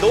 2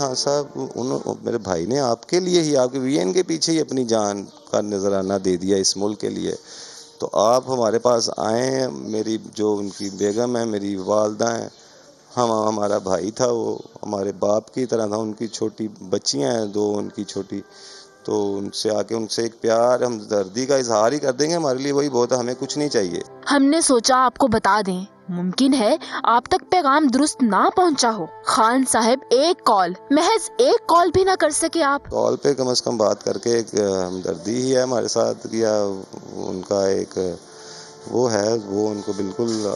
ہاں صاحب، میرے بھائی نے آپ کے لیے ہی، آپ کے وی این کے پیچھے ہی اپنی جان کا نذرانہ دے دیا اس ملک کے لیے. تو آپ ہمارے پاس آئیں. میری جو ان کی بیگم ہے، میری والدہ ہیں، ہمارا بھائی تھا، وہ ہمارے باپ کی طرح تھا. ان کی چھوٹی بچیاں ہیں 2 ان کی چھوٹی، تو ان سے آ کے ان سے ایک پیار، ہمدردی کا اظہار ہی کر دیں گے. ہمارے لیے وہی بہت ہے، ہمیں کچھ نہیں چاہیے. ہم نے سوچا آپ کو بتا دیں، ممکن ہے آپ تک پیغام درست نہ پہنچا ہو. خان صاحب ایک کال، محض ایک کال بھی نہ کر سکے آپ؟ کال پہ کم از کم بات کر کے ایک ہمدردی ہی ہے ہمارے ساتھ کیا. ان کا ایک وہ ہے، وہ ان کو بالکل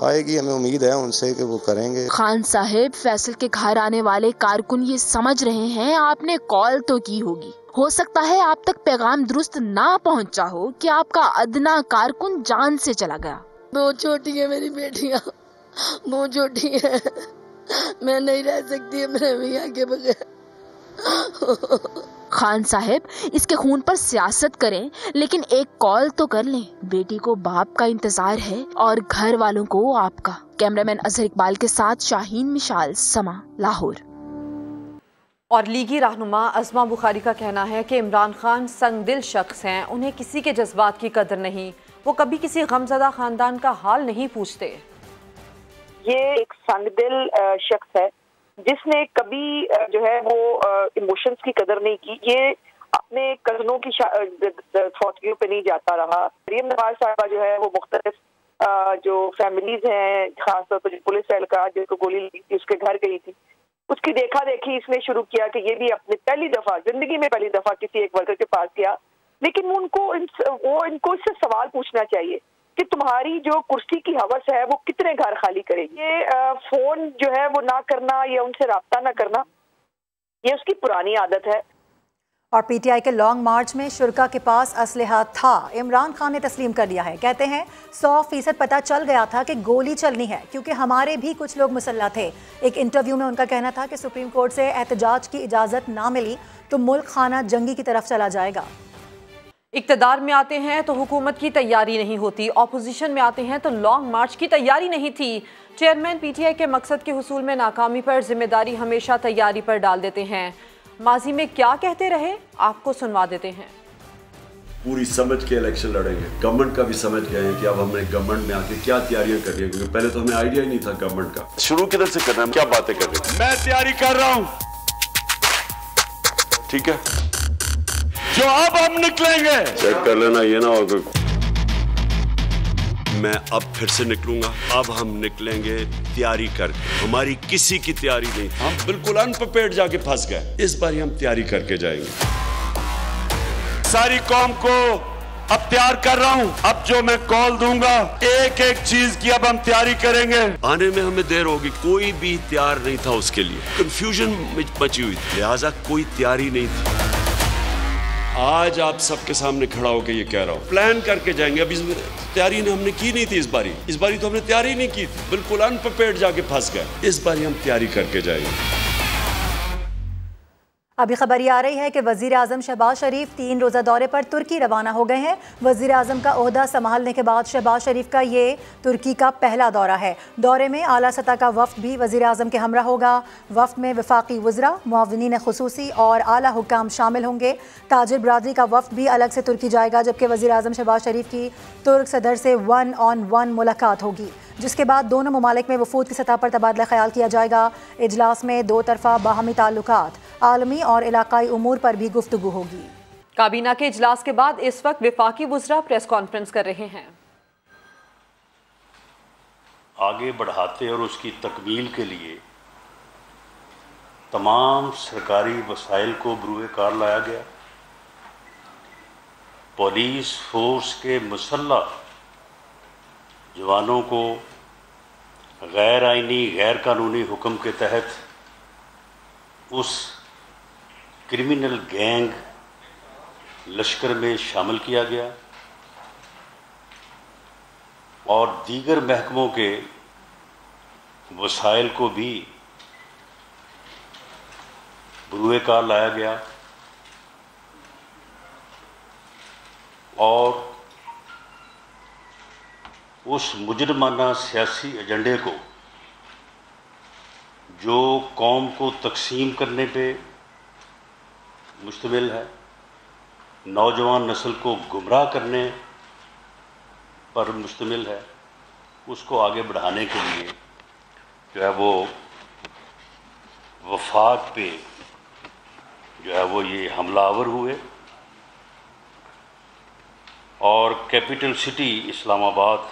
آئے گی، ہمیں امید ہے ان سے کہ وہ کریں گے. خان صاحب، فیصل کے گھر آنے والے کارکن یہ سمجھ رہے ہیں آپ نے کال تو کی ہوگی، ہو سکتا ہے آپ تک پیغام درست نہ پہنچا ہو کہ آپ کا ادنا کارکن جان سے چلا گیا. بہت چھوٹی ہے میری بیٹیاں، بہت چھوٹی ہے، میں نہیں رہ سکتی میرے میاں کے بغیر. خان صاحب، اس کے خون پر سیاست کریں لیکن ایک کال تو کر لیں. بیٹی کو باپ کا انتظار ہے اور گھر والوں کو آپ کا. کیمرہ مین اظہر اقبال کے ساتھ شاہین مشال، سما، لاہور. اور لیگی رہنما عظمہ بخاری کا کہنا ہے کہ عمران خان سنگ دل شخص ہیں، انہیں کسی کے جذبات کی قدر نہیں، وہ کبھی کسی غمزدہ خاندان کا حال نہیں پوچھتے. یہ ایک سنگ دل شخص ہے جس نے کبھی جو ہے وہ ایموشنز کی قدر نہیں کی. یہ اپنے کزنوں کی فوتگیوں پہ نہیں جاتا رہا. مریم نواز صاحبہ جو ہے وہ مختلف جو فیملیز ہیں، خاص طور پر جو پولیس اہلکار جس کو گولی لگی تھی اس کے گھر گئی تھی، اس کی دیکھا دیکھی اس نے شروع کیا کہ یہ بھی اپنے پہلی دفعہ زندگی میں کسی ایک ورکر کے پاس گیا. لیکن وہ ان کو اس سے سوال پوچھنا چاہیے کہ تمہاری جو کرسی کی ہوس ہے وہ کتنے گھر خالی کرے گی. یہ فون جو ہے وہ نہ کرنا یا ان سے رابطہ نہ کرنا، یہ اس کی پرانی عادت ہے. اور پی ٹی آئی کے لانگ مارچ میں شرکا کے پاس اسلحہ تھا، عمران خان نے تسلیم کر لیا ہے. کہتے ہیں 100% پتہ چل گیا تھا کہ گولی چلنی ہے کیونکہ ہمارے بھی کچھ لوگ مسلح تھے. ایک انٹرویو میں ان کا کہنا تھا کہ سپریم کورٹ سے احتجاج کی اجازت نہ ملی تو ملک خانہ جنگی کی طرف چلا جائے گا. اقتدار میں آتے ہیں تو حکومت کی تیاری نہیں ہوتی، اپوزیشن میں آتے ہیں تو لانگ مارچ کی تیاری نہیں تھی. چیئرمین پی ٹی آئی کے مقصد کے حصول میں ناکامی پر ذمہ داری ہمیشہ تیاری پر ڈال دیتے ہیں. ماضی میں کیا کہتے رہے آپ کو سنوا دیتے ہیں. پوری سمجھ کے الیکشن لڑیں گے. گورنمنٹ کا بھی سمجھ گئے ہیں کہ اب ہم نے گورنمنٹ میں آ کے کیا تیاریاں کر رہی ہیں، کیونکہ پہلے تو ہمیں آئیڈیا ہی نہیں تھا گورنمنٹ کا. شروع کدھر سے کرنا ہے، کیا باتیں کر رہے ہیں. میں تیاری کر رہا ہوں، ٹھیک ہے، جو اب ہم نکلیں گے چیک کر لینا، یہ نہ ہو میں اب پھر سے نکلوں گا. اب ہم نکلیں گے تیاری کر کے. ہماری کسی کی تیاری نہیں، ہم بالکل انپریپیئرڈ جا کے پھنس گئے. اس بار ہم تیاری کر کے جائیں گے. ساری قوم کو اب تیار کر رہا ہوں. اب جو میں کال دوں گا ایک ایک چیز کی اب ہم تیاری کریں گے. آنے میں ہمیں دیر ہوگی، کوئی بھی تیار نہیں تھا اس کے لیے. کنفیوژن مچی ہوئی تھی، لہٰذا کوئی تیاری نہیں تھی. آج آپ سب کے سامنے کھڑا ہو کے یہ کہہ رہا ہوں پلان کر کے جائیں گے. اب اس تیاری ہم نے کی نہیں تھی، اس باری تو ہم نے تیاری نہیں کی تھی، بالکل انپریپیئرڈ جا کے پھنس گئے. اس باری ہم تیاری کر کے جائیں گے. ابھی خبر یہ آ رہی ہے کہ وزیر اعظم شہباز شریف 3 روزہ دورے پر ترکی روانہ ہو گئے ہیں. وزیر اعظم کا عہدہ سنبھالنے کے بعد شہباز شریف کا یہ ترکی کا پہلا دورہ ہے. دورے میں اعلیٰ سطح کا وفد بھی وزیر اعظم کے ہمراہ ہوگا. وفد میں وفاقی وزراء، معاونین خصوصی اور اعلیٰ حکام شامل ہوں گے. تاجر برادری کا وفد بھی الگ سے ترکی جائے گا، جبکہ وزیر اعظم شہباز شریف کی ترک صدر سے 1-on-1 ملاقات ہوگی، جس کے بعد دونوں ممالک میں وفود کی سطح پر تبادلہ خیال کیا جائے گا. اجلاس میں 2 طرفہ باہمی تعلقات، عالمی اور علاقائی امور پر بھی گفتگو ہوگی. کابینہ کے اجلاس کے بعد اس وقت وفاقی وزراء پریس کانفرنس کر رہے ہیں. آگے بڑھاتے اور اس کی تکمیل کے لیے تمام سرکاری وسائل کو بروئے کار لایا گیا. پولیس فورس کے مسلح جوانوں کو غیر آئینی غیر قانونی حکم کے تحت اس کرمنل گینگ لشکر میں شامل کیا گیا اور دیگر محکموں کے وسائل کو بھی بروئے کار لایا گیا اور اس مجرمانہ سیاسی ایجنڈے کو جو قوم کو تقسیم کرنے پہ مشتمل ہے، نوجوان نسل کو گمراہ کرنے پر مشتمل ہے، اس کو آگے بڑھانے کے لیے جو ہے وہ وفاق پہ جو ہے وہ یہ حملہ آور ہوئے، اور کیپٹل سٹی اسلام آباد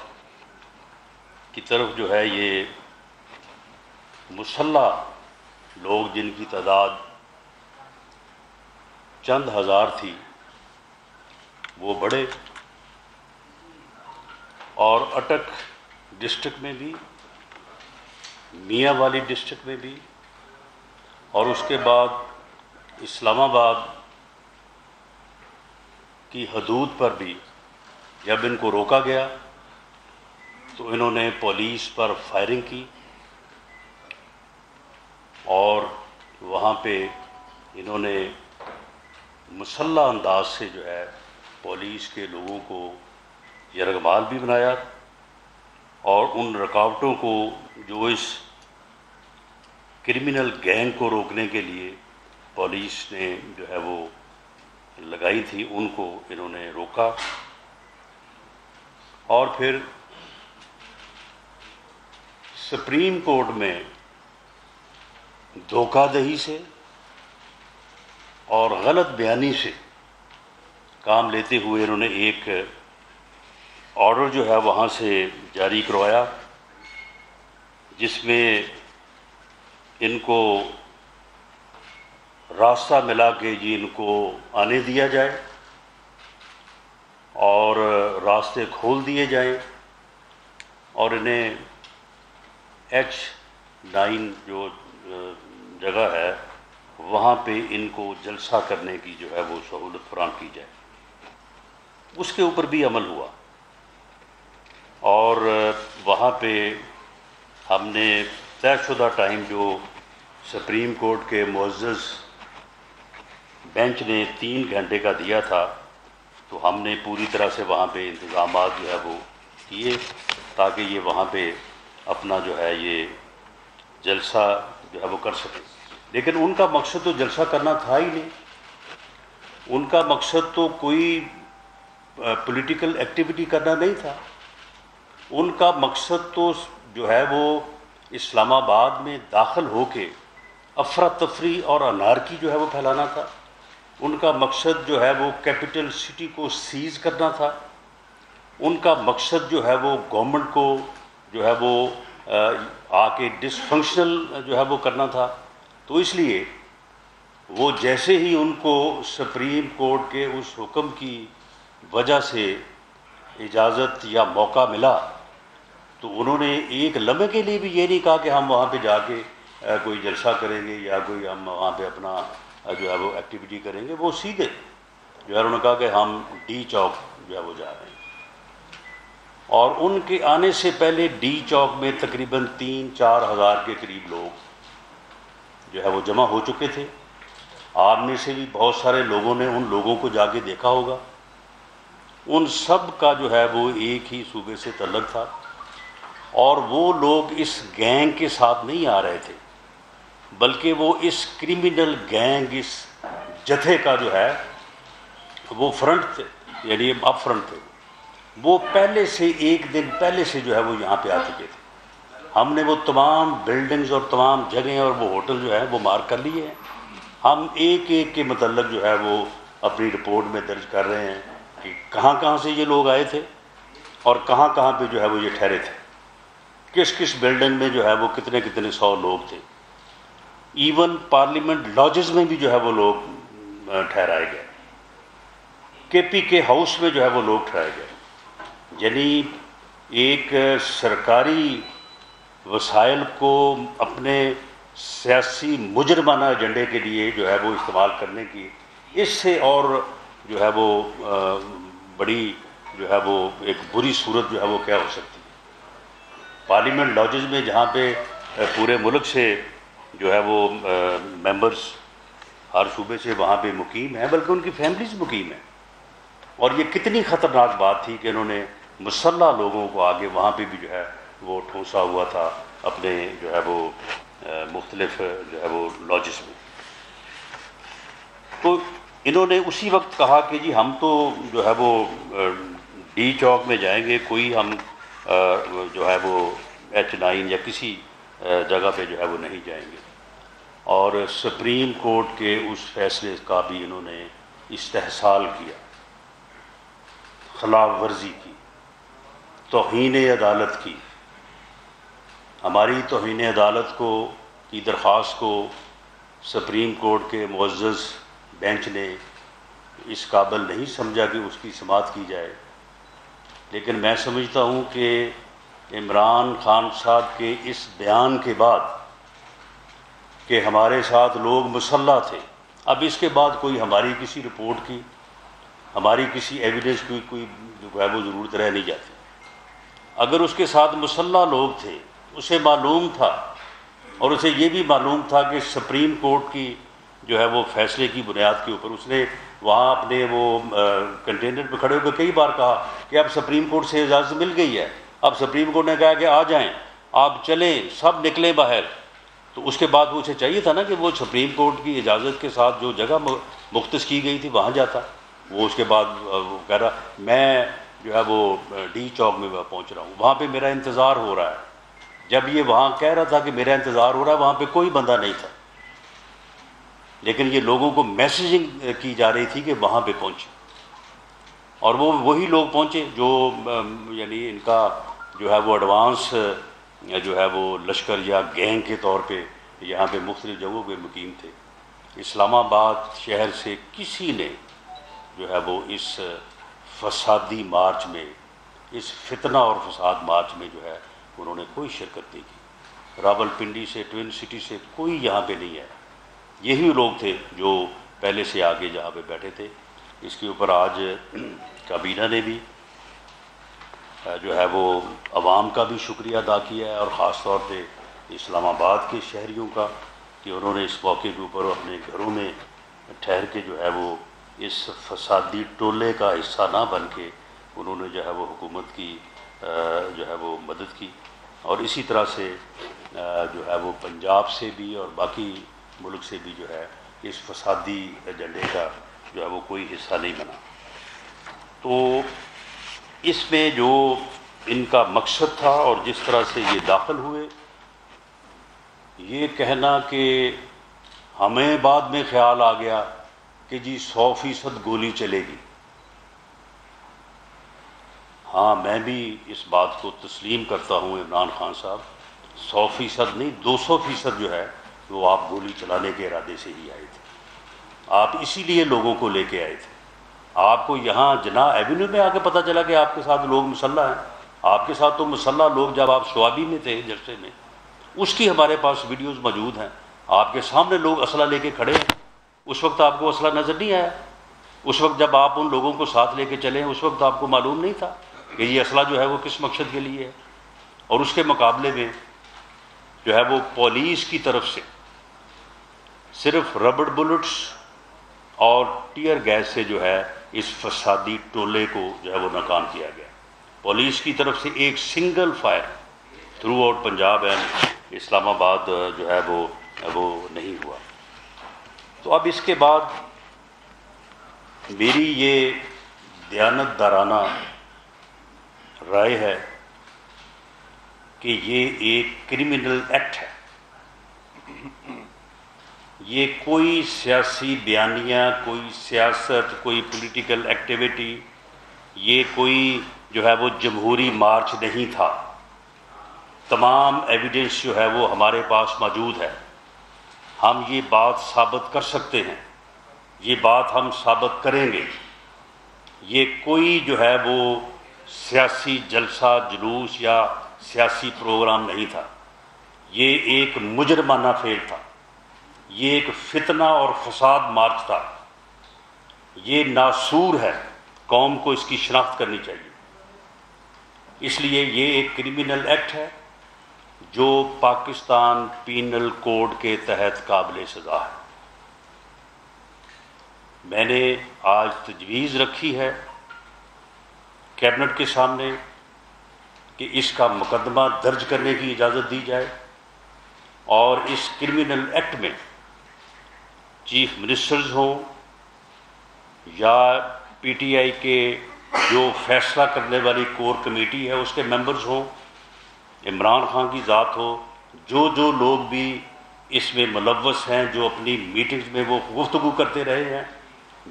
کی طرف جو ہے یہ مسلح لوگ جن کی تعداد چند ہزار تھی وہ بڑھے، اور اٹک ڈسٹرکٹ میں بھی، میاں والی ڈسٹرکٹ میں بھی، اور اس کے بعد اسلام آباد کی حدود پر بھی جب ان کو روکا گیا تو انہوں نے پولیس پر فائرنگ کی، اور وہاں پہ انہوں نے مسلح انداز سے جو ہے پولیس کے لوگوں کو یرغمال بھی بنایا، اور ان رکاوٹوں کو جو اس کرمنل گینگ کو روکنے کے لیے پولیس نے جو ہے وہ لگائی تھی ان کو انہوں نے روکا، اور پھر سپریم کورٹ میں دھوکہ دہی سے اور غلط بیانی سے کام لیتے ہوئے انہوں نے ایک آرڈر جو ہے وہاں سے جاری کروایا جس میں ان کو راستہ ملا کہ جی ان کو آنے دیا جائے اور راستے کھول دیے جائیں، اور انہیں H9 جو جگہ ہے وہاں پہ ان کو جلسہ کرنے کی جو ہے وہ سہولت فراہم کی جائے۔ اس کے اوپر بھی عمل ہوا، اور وہاں پہ ہم نے طے شدہ ٹائم جو سپریم کورٹ کے معزز بینچ نے 3 گھنٹے کا دیا تھا، تو ہم نے پوری طرح سے وہاں پہ انتظامات جو ہے وہ کیے تاکہ یہ وہاں پہ اپنا جو ہے یہ جلسہ جو ہے وہ کر سکے۔ لیکن ان کا مقصد تو جلسہ کرنا تھا ہی نہیں، ان کا مقصد تو کوئی پولیٹیکل ایکٹیویٹی کرنا نہیں تھا، ان کا مقصد تو جو ہے وہ اسلام آباد میں داخل ہو کے افراتفری اور انارکی جو ہے وہ پھیلانا تھا، ان کا مقصد جو ہے وہ کیپٹل سٹی کو سیز کرنا تھا، ان کا مقصد جو ہے وہ گورنمنٹ کو جو ہے وہ آ کے ڈس فنکشنل جو ہے وہ کرنا تھا۔ تو اس لیے وہ جیسے ہی ان کو سپریم کورٹ کے اس حکم کی وجہ سے اجازت یا موقع ملا تو انہوں نے ایک لمحے کے لیے بھی یہ نہیں کہا کہ ہم وہاں پہ جا کے کوئی جلسہ کریں گے یا کوئی ہم وہاں پہ اپنا جو ہے وہ ایکٹیویٹی کریں گے، وہ سیدھے جو ہے انہوں نے کہا کہ ہم ڈی چوک جو ہے وہ جا رہے ہیں، اور ان کے آنے سے پہلے ڈی چوک میں تقریباً 3-4 ہزار کے قریب لوگ جو ہے وہ جمع ہو چکے تھے۔ آپ میں سے بھی بہت سارے لوگوں نے ان لوگوں کو جا کے دیکھا ہوگا، ان سب کا جو ہے وہ ایک ہی صوبے سے تعلق تھا، اور وہ لوگ اس گینگ کے ساتھ نہیں آ رہے تھے بلکہ وہ اس کرمنل گینگ، اس جتھے کا جو ہے وہ فرنٹ تھے، یعنی اپ فرنٹ تھے، وہ پہلے سے 1 دن پہلے سے جو ہے وہ یہاں پہ آ چکے تھے۔ ہم نے وہ تمام بلڈنگز اور تمام جگہیں اور وہ ہوٹل جو ہے وہ مارک کر لیے ہیں، ہم ایک ایک کے متعلق جو ہے وہ اپنی رپورٹ میں درج کر رہے ہیں کہ کہاں کہاں سے یہ لوگ آئے تھے اور کہاں کہاں پہ جو ہے وہ یہ ٹھہرے تھے، کس کس بلڈنگ میں جو ہے وہ کتنے کتنے 100 لوگ تھے، ایون پارلیمنٹ لاجز میں بھی جو ہے وہ لوگ ٹھہرائے گئے، KPK ہاؤس میں جو ہے وہ لوگ ٹھہرائے گئے۔ یعنی ایک سرکاری وسائل کو اپنے سیاسی مجرمانہ ایجنڈے کے لیے جو ہے وہ استعمال کرنے کی اس سے اور جو ہے وہ بڑی جو ہے وہ ایک بری صورت جو ہے وہ کیا ہو سکتی ہے۔ پارلیمنٹ لاجز میں جہاں پہ پورے ملک سے جو ہے وہ ممبرز ہر صوبے سے وہاں پہ مقیم ہیں، بلکہ ان کی فیملیز مقیم ہیں، اور یہ کتنی خطرناک بات تھی کہ انہوں نے مسلح لوگوں کو آگے وہاں پہ بھی جو ہے وہ ٹھونسا ہوا تھا اپنے جو ہے وہ مختلف جو ہے وہ لاجز میں. تو انہوں نے اسی وقت کہا کہ جی ہم تو جو ہے وہ ڈی چوک میں جائیں گے, کوئی ہم جو ہے وہ H9 یا کسی جگہ پہ جو ہے وہ نہیں جائیں گے. اور سپریم کورٹ کے اس فیصلے کا بھی انہوں نے استحصال کیا, خلاف ورزی کی, توہین عدالت کی. ہماری توہین عدالت کی درخواست کو سپریم کورٹ کے معزز بینچ نے اس قابل نہیں سمجھا کہ اس کی سماعت کی جائے. لیکن میں سمجھتا ہوں کہ عمران خان صاحب کے اس بیان کے بعد کہ ہمارے ساتھ لوگ مسلح تھے, اب اس کے بعد کوئی ہماری کسی رپورٹ کی, ہماری کسی ایویڈنس کی کوئی جو ہے وہ ضرورت رہ نہیں جاتی. اگر اس کے ساتھ مسلح لوگ تھے, اسے معلوم تھا اور اسے یہ بھی معلوم تھا کہ سپریم کورٹ کی جو ہے وہ فیصلے کی بنیاد کے اوپر اس نے وہاں اپنے وہ کنٹینر پہ کھڑے ہو کے کئی بار کہا کہ اب سپریم کورٹ سے اجازت مل گئی ہے, اب سپریم کورٹ نے کہا کہ آ جائیں, آپ چلیں, سب نکلیں باہر. تو اس کے بعد اسے چاہیے تھا نا کہ وہ سپریم کورٹ کی اجازت کے ساتھ جو جگہ مختص کی گئی تھی وہاں جاتا. وہ اس کے بعد وہ کہہ رہا میں جو ہے وہ ڈی چوک میں پہنچ رہا ہوں, وہاں پہ میرا انتظار ہو رہا ہے. جب یہ وہاں کہہ رہا تھا کہ میرا انتظار ہو رہا ہے, وہاں پہ کوئی بندہ نہیں تھا, لیکن یہ لوگوں کو میسیجنگ کی جا رہی تھی کہ وہاں پہ پہنچے. اور وہ وہی لوگ پہنچے جو یعنی ان کا جو ہے وہ ایڈوانس جو ہے وہ لشکر یا گینگ کے طور پہ یہاں پہ مختلف جگہوں پہ مقیم تھے. اسلام آباد شہر سے کسی نے جو ہے وہ اس فسادی مارچ میں, اس فتنہ اور فساد مارچ میں جو ہے انہوں نے کوئی شرکت نہیں کی. راول پنڈی سے, ٹوئن سٹی سے کوئی یہاں پہ نہیں ہے. یہی لوگ تھے جو پہلے سے آگے جہاں پہ بیٹھے تھے. اس کے اوپر آج کابینہ نے بھی جو ہے وہ عوام کا بھی شکریہ ادا کیا ہے, اور خاص طور پہ اسلام آباد کے شہریوں کا کہ انہوں نے اس موقع کے اوپر اپنے گھروں میں ٹھہر کے جو ہے وہ اس فسادی ٹولے کا حصہ نہ بن کے انہوں نے جو ہے وہ حکومت کی جو ہے وہ مدد کی. اور اسی طرح سے جو ہے وہ پنجاب سے بھی اور باقی ملک سے بھی جو ہے اس فسادی ایجنڈے کا جو ہے وہ کوئی حصہ نہیں بنا. تو اس میں جو ان کا مقصد تھا اور جس طرح سے یہ داخل ہوئے, یہ کہنا کہ ہمیں بعد میں خیال آ گیا کہ جی 100% گولی چلے گی. ہاں میں بھی اس بات کو تسلیم کرتا ہوں عمران خان صاحب, 100% نہیں 200% جو ہے وہ آپ گولی چلانے کے ارادے سے ہی آئے تھے. آپ اسی لیے لوگوں کو لے کے آئے تھے. آپ کو یہاں جناح ایوینیو میں آ کے پتہ چلا کہ آپ کے ساتھ لوگ مسلح ہیں. آپ کے ساتھ تو مسلح لوگ جب آپ شعابی میں تھے جلسے میں, اس کی ہمارے پاس ویڈیوز موجود ہیں. آپ کے سامنے لوگ اسلحہ لے کے کھڑے ہیں, اس وقت آپ کو اسلحہ نظر نہیں آیا. اس وقت جب آپ ان لوگوں کو ساتھ لے کے چلے ہیں, اس وقت آپ کو معلوم نہیں تھا کہ یہ اسلحہ جو ہے وہ کس مقصد کے لیے ہے. اور اس کے مقابلے میں جو ہے وہ پولیس کی طرف سے صرف ربڑ بلٹس اور ٹیئر گیس سے جو ہے اس فسادی ٹولے کو جو ہے وہ ناکام کیا گیا. پولیس کی طرف سے ایک single fire throughout Punjab and Islamabad جو ہے وہ نہیں ہوا. تو اب اس کے بعد میری یہ دیانت دارانہ رائے ہے کہ یہ ایک کرمنل ایکٹ ہے. یہ کوئی سیاسی بیانیہ, کوئی سیاست, کوئی پولیٹیکل ایکٹیویٹی, یہ کوئی جو ہے وہ جمہوری مارچ نہیں تھا. تمام ایویڈنس جو ہے وہ ہمارے پاس موجود ہے. ہم یہ بات ثابت کر سکتے ہیں, یہ بات ہم ثابت کریں گے. یہ کوئی جو ہے وہ سیاسی جلسہ جلوس یا سیاسی پروگرام نہیں تھا. یہ ایک مجرمانہ فعل تھا. یہ ایک فتنہ اور فساد مارچ تھا. یہ ناسور ہے, قوم کو اس کی شناخت کرنی چاہیے. اس لیے یہ ایک کرمنل ایکٹ ہے جو پاکستان پینل کوڈ کے تحت قابل سزا ہے. میں نے آج تجویز رکھی ہے کیبنٹ کے سامنے کہ اس کا مقدمہ درج کرنے کی اجازت دی جائے. اور اس کرمنل ایکٹ میں چیف منسٹرز ہوں یا پی ٹی آئی کے جو فیصلہ کرنے والی کور کمیٹی ہے اس کے ممبرز ہوں، عمران خان کی ذات ہو، جو لوگ بھی اس میں ملوث ہیں، جو اپنی میٹنگز میں وہ گفتگو کرتے رہے ہیں،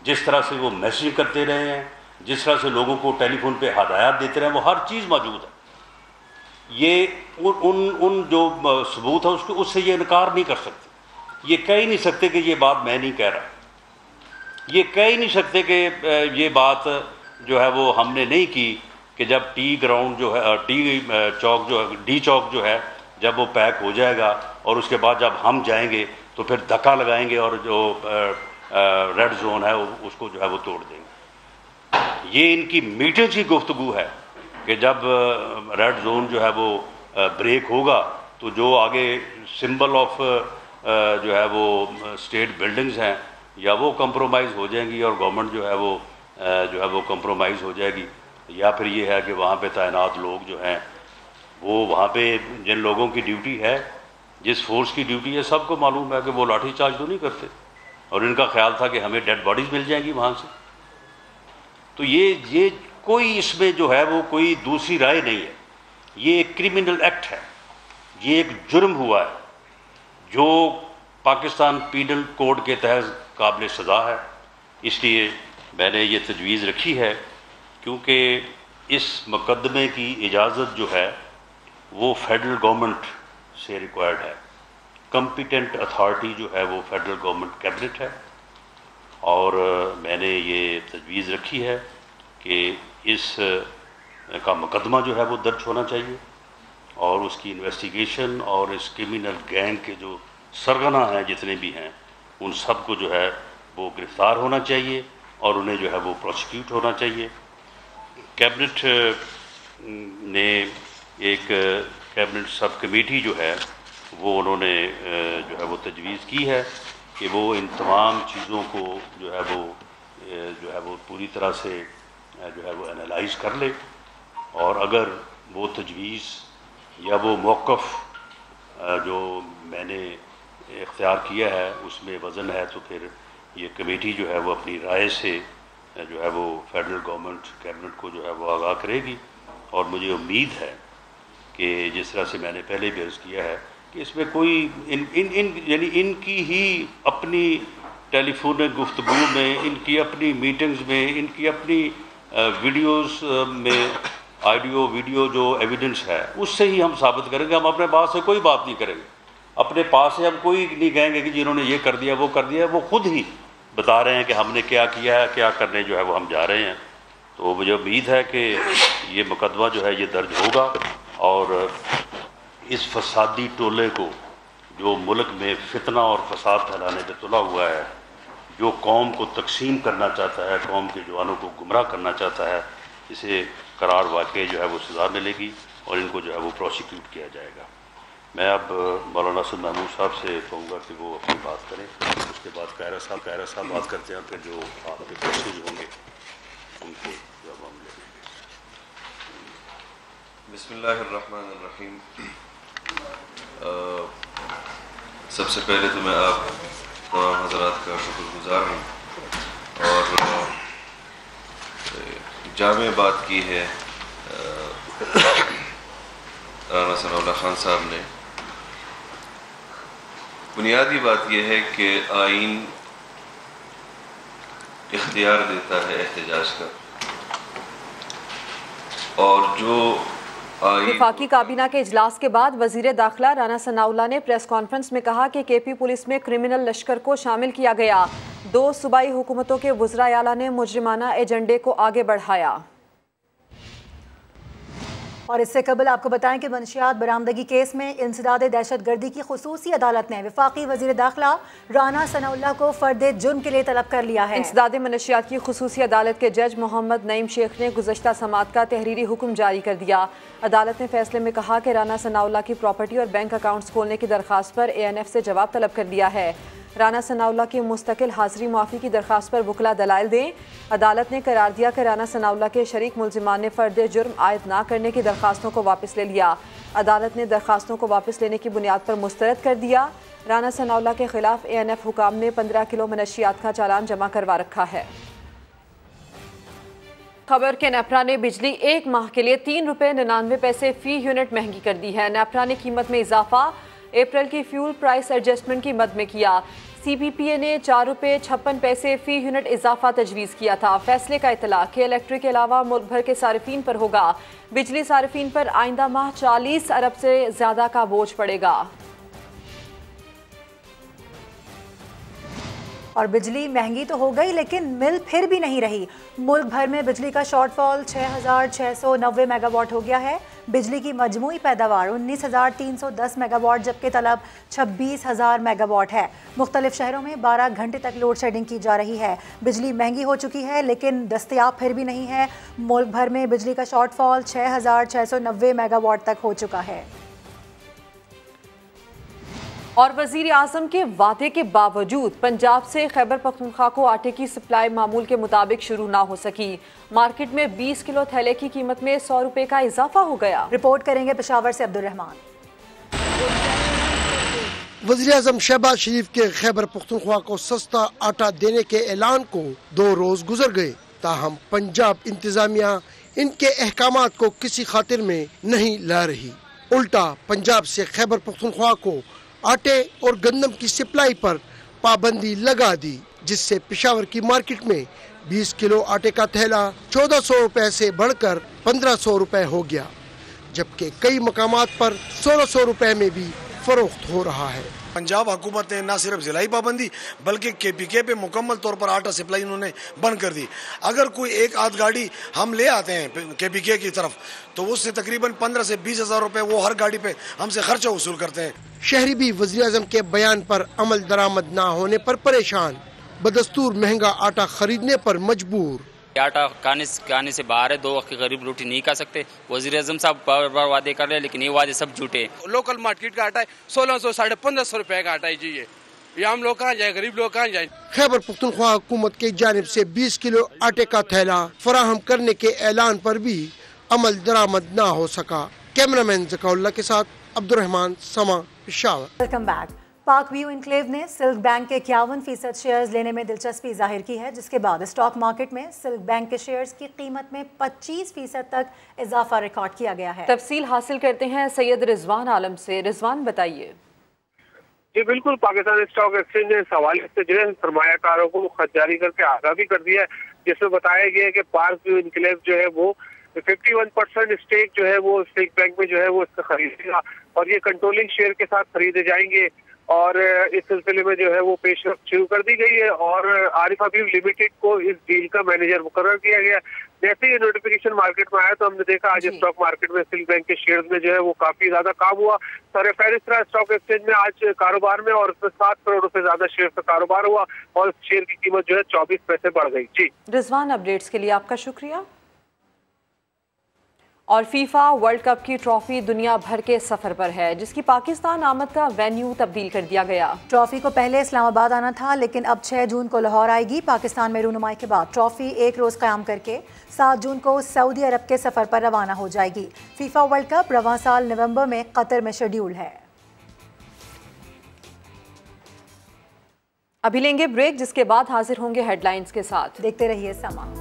جس طرح سے وہ میسیج کرتے رہے ہیں، جس طرح سے لوگوں کو ٹیلی فون پہ ہدایات دیتے رہے ہیں، وہ ہر چیز موجود ہے۔ یہ ان جو ثبوت ہے اس سے یہ انکار نہیں کر سکتے، یہ کہہ ہی نہیں سکتے کہ یہ بات میں نہیں کہہ رہا، یہ کہہ ہی نہیں سکتے کہ یہ بات جو ہے وہ ہم نے نہیں کی کہ جب ٹی گراؤنڈ جو ہے ڈی چوک جو ہے جب وہ پیک ہو جائے گا اور اس کے بعد جب ہم جائیں گے تو پھر دھکا لگائیں گے اور جو ریڈ زون ہے اس کو جو ہے وہ توڑ دیں گے۔ یہ ان کی میٹنگ کی گفتگو ہے کہ جب ریڈ زون جو ہے وہ بریک ہوگا تو جو آگے سمبل آف جو ہے وہ اسٹیٹ بلڈنگز ہیں یا وہ کمپرومائز ہو جائیں گی اور گورنمنٹ جو ہے وہ کمپرومائز ہو جائے گی، یا پھر یہ ہے کہ وہاں پہ تعینات لوگ جو ہیں وہ وہاں پہ جن لوگوں کی ڈیوٹی ہے، جس فورس کی ڈیوٹی ہے، سب کو معلوم ہے کہ وہ لاٹھی چارج تو نہیں کرتے، اور ان کا خیال تھا کہ ہمیں ڈیڈ باڈیز مل جائیں گی وہاں سے۔ تو یہ کوئی اس میں جو ہے وہ کوئی دوسری رائے نہیں ہے، یہ ایک کرمنل ایکٹ ہے، یہ ایک جرم ہوا ہے جو پاکستان پینل کوڈ کے تحت قابل سزا ہے۔ اس لیے میں نے یہ تجویز رکھی ہے، کیونکہ اس مقدمے کی اجازت جو ہے وہ فیڈرل گورنمنٹ سے ریکوائرڈ ہے، کمپیٹنٹ اتھارٹی جو ہے وہ فیڈرل گورنمنٹ کیبنٹ ہے، اور میں نے یہ تجویز رکھی ہے کہ اس کا مقدمہ جو ہے وہ درج ہونا چاہیے، اور اس کی انویسٹیگیشن اور اس کرمنل گینگ کے جو سرغنہ ہیں جتنے بھی ہیں ان سب کو جو ہے وہ گرفتار ہونا چاہیے اور انہیں جو ہے وہ پروسیکیوٹ ہونا چاہیے۔ کیبنٹ نے ایک کیبنٹ سب کمیٹی جو ہے وہ انہوں نے جو ہے وہ تجویز کی ہے کہ وہ ان تمام چیزوں کو جو ہے وہ پوری طرح سے جو ہے وہ انالائز کر لے، اور اگر وہ تجویز یا وہ موقف جو میں نے اختیار کیا ہے اس میں وزن ہے تو پھر یہ کمیٹی جو ہے وہ اپنی رائے سے جو ہے وہ فیڈرل گورنمنٹ کیبنٹ کو جو ہے وہ آگاہ کرے گی، اور مجھے امید ہے کہ جس طرح سے میں نے پہلے بھی عرض کیا ہے کہ اس میں کوئی یعنی ان کی ہی اپنی ٹیلی فون گفتگو میں، ان کی اپنی میٹنگز میں، ان کی اپنی ویڈیوز میں آڈیو ویڈیو جو ایویڈنس ہے اس سے ہی ہم ثابت کریں گے۔ ہم اپنے پاس سے کوئی بات نہیں کریں گے، اپنے پاس سے ہم کوئی نہیں کہیں گے کہ جنہوں نے یہ کر دیا وہ کر دیا، وہ خود ہی بتا رہے ہیں کہ ہم نے کیا کیا ہے، کیا کرنے جو ہے وہ ہم جا رہے ہیں۔ تو مجھے امید ہے کہ یہ مقدمہ جو ہے یہ درج ہوگا، اور اس فسادی ٹولے کو جو ملک میں فتنہ اور فساد پھیلانے پہ تلا ہوا ہے، جو قوم کو تقسیم کرنا چاہتا ہے، قوم کے جوانوں کو گمراہ کرنا چاہتا ہے، اسے قرار واقعی جو ہے وہ سزا ملے گی اور ان کو جو ہے وہ پروسیکیوٹ کیا جائے گا۔ میں اب مولانا اسد محمود صاحب سے کہوں گا کہ وہ اپنی بات کریں، اس کے بعد قاہرہ صاحب بات کرتے ہیں، پھر جو آپ کے کوشچنز ہوں گے ان کو جواب ہم لیں گے۔ بسم اللہ الرحمن الرحیم۔ سب سے پہلے تو میں آپ تمام حضرات کا شکر گزار ہوں، اور جامع بات کی ہے رانا ثناء اللہ خان صاحب نے۔ بنیادی بات یہ ہے کہ آئین اختیار دیتا ہے احتجاج کا، اور جو وفاقی کابینہ کے اجلاس کے بعد وزیر داخلہ رانا ثناء اللہ نے پریس کانفرنس میں کہا کہ کے پی پولیس میں کرمنل لشکر کو شامل کیا گیا، 2 صوبائی حکومتوں کے وزراء اعلیٰ نے مجرمانہ ایجنڈے کو آگے بڑھایا۔ اور اس سے قبل آپ کو بتائیں کہ منشیات برآمدگی کیس میں انسداد دہشت گردی کی خصوصی عدالت نے وفاقی وزیر داخلہ رانا ثناء اللہ کو فرد جرم کے لیے طلب کر لیا ہے۔ انسداد منشیات کی خصوصی عدالت کے جج محمد نعیم شیخ نے گزشتہ سماعت کا تحریری حکم جاری کر دیا۔ عدالت نے فیصلے میں کہا کہ رانا ثناء اللہ کی پراپرٹی اور بینک اکاؤنٹس کھولنے کی درخواست پر اے این ایف سے جواب طلب کر لیا ہے۔ رانا ثناءاللہ کی مستقل حاضری معافی کی درخواست پر وکلا دلائل دیں۔ عدالت نے قرار دیا کہ رانا ثناءاللہ کے شریک ملزمان نے فرد جرم عائد نہ کرنے کی درخواستوں کو واپس لے لیا۔ عدالت نے درخواستوں کو واپس لینے کی بنیاد پر مسترد کر دیا۔ رانا ثناءاللہ کے خلاف ANF حکام نے 15 کلو منشیات کا چالان جمع کروا رکھا ہے۔ خبر کہ نیپرا نے بجلی ایک ماہ کے لیے 3 روپے 99 پیسے فی یونٹ مہنگی کر دی ہے۔ نیپرا نے قیمت میں اضافہ اپریل کی فیول پرائس ایڈجسٹمنٹ کی مد میں کیا۔ CPPA نے 4 روپے 56 پیسے فی یونٹ اضافہ تجویز کیا تھا۔ فیصلے کا اطلاع کہ الیکٹرک کے علاوہ ملک بھر کے صارفین پر ہوگا۔ بجلی صارفین پر آئندہ ماہ 40 ارب سے زیادہ کا بوجھ پڑے گا۔ اور بجلی مہنگی تو ہو گئی لیکن مل پھر بھی نہیں رہی۔ ملک بھر میں بجلی کا شارٹ فال 6690 میگا واٹ ہو گیا ہے۔ بجلی کی مجموعی پیداوار 19310 میگا واٹ جبکہ طلب 26000 میگا واٹ ہے۔ مختلف شہروں میں 12 گھنٹے تک لوڈ شیڈنگ کی جا رہی ہے۔ بجلی مہنگی ہو چکی ہے لیکن دستیاب پھر بھی نہیں ہے۔ ملک بھر میں بجلی کا شارٹ فال 6690 میگا واٹ تک ہو چکا ہے۔ اور وزیر اعظم کے وعدے کے باوجود پنجاب سے خیبر پختونخوا کو آٹے کی سپلائی معمول کے مطابق شروع نہ ہو سکی۔ مارکیٹ میں 20 کلو تھیلے کی قیمت میں 100 روپے کا اضافہ ہو گیا۔ رپورٹ کریں گے پشاور سے عبدالرحمان۔ وزیر اعظم شہباز شریف کے خیبر پختونخوا کو سستا آٹا دینے کے اعلان کو 2 روز گزر گئے، تاہم پنجاب انتظامیہ ان کے احکامات کو کسی خاطر میں نہیں لا رہی، الٹا پنجاب سے خیبر پختونخوا کو آٹے اور گندم کی سپلائی پر پابندی لگا دی، جس سے پشاور کی مارکیٹ میں 20 کلو آٹے کا تھیلا 1400 روپے سے بڑھ کر 1500 روپے ہو گیا، جبکہ کئی مقامات پر 1600 روپے میں بھی فروخت ہو رہا ہے۔ پنجاب حکومت نے نہ صرف ضلعی پابندی بلکہ KPK پہ مکمل طور پر آٹا سپلائی انہوں نے بند کر دی۔ اگر کوئی ایک آدھ گاڑی ہم لے آتے ہیں KPK کی طرف تو اس سے تقریباً 15 سے 20 ہزار روپے وہ ہر گاڑی پہ ہم سے خرچہ وصول کرتے ہیں۔ شہری بھی وزیر اعظم کے بیان پر عمل درآمد نہ ہونے پر پریشان، بدستور مہنگا آٹا خریدنے پر مجبور۔ آٹا کھانے سے باہر ہے، 2 وقت کی غریب روٹی نہیں کھا سکتے۔ وزیر اعظم صاحب بار بار وعدے کر رہے ہیں لیکن یہ وعدے سب جھوٹے۔ لوکل مارکیٹ کا آٹا ہے 1600 1550 روپے کا آٹا ہے جی، یہ ہم لوگ کہاں جائیں، غریب لوگ کہاں جائیں۔ خیبر پختونخوا حکومت کی جانب سے 20 کلو آٹے کا تھیلا فراہم کرنے کے اعلان پر بھی عمل درآمد نہ ہو سکا۔ کیمرامین ذکاء اللہ کے ساتھ Abdul Rahman, Samaa, Peshawar. Welcome back. Pak view enclave نے سلک بینک کے 51% شیئرز لینے میں دلچسپی ظاہر کی ہے، جس کے بعد اسٹاک مارکیٹ میں سلک بینک کے شیئرز کی قیمت میں 25% تک اضافہ ریکارڈ کیا گیا ہے۔ تفصیل حاصل کرتے ہیں سید رضوان عالم سے۔ رضوان بتائیے۔ جی بالکل، پاکستان اسٹاک ایکسچینج نے اس حوالے سے جو ہے سرمایہ کاروں کو خط جاری کر کے آگاہ بھی کر دیا ہے، جس میں بتایا گیا ہے کہ پاک ویو انکلیو جو ہے وہ 51% اسٹیک جو ہے وہ سلک بینک میں جو ہے وہ اس کا خریدے گا اور یہ کنٹرولنگ شیئر کے ساتھ خریدے جائیں گے، اور اس سلسلے میں جو ہے وہ پیش رفت شروع کر دی گئی ہے اور عارف حبیب لمیٹڈ کو اس ڈیل کا مینیجر مقرر کیا گیا۔ جیسے یہ نوٹیفیکیشن مارکیٹ میں آیا تو ہم نے دیکھا آج اسٹاک مارکیٹ میں سلک بینک کے شیئرز میں جو ہے وہ کافی زیادہ کام ہوا۔ سر فہرست رہا اسٹاک ایکسچینج میں آج کاروبار میں اور اس میں 7 کروڑ روپے زیادہ شیئر کا کاروبار ہوا اور اس شیئر کی قیمت جو ہے 24 پیسے بڑھ گئی۔ جی رضوان، اپڈیٹس کے لیے آپ کا شکریہ۔ اور فیفا ورلڈ کپ کی ٹرافی دنیا بھر کے سفر پر ہے، جس کی پاکستان آمد کا وینیو تبدیل کر دیا گیا۔ ٹرافی کو پہلے اسلام آباد آنا تھا لیکن اب 6 جون کو لاہور آئے گی۔ پاکستان میں رونمائی کے بعد ٹرافی 1 روز قیام کر کے 7 جون کو سعودی عرب کے سفر پر روانہ ہو جائے گی۔ فیفا ورلڈ کپ رواں سال نومبر میں قطر میں شیڈیول ہے۔ ابھی لیں گے بریک، جس کے بعد حاضر ہوں گے ہیڈ لائنز کے ساتھ۔ دیکھتے رہیے سما۔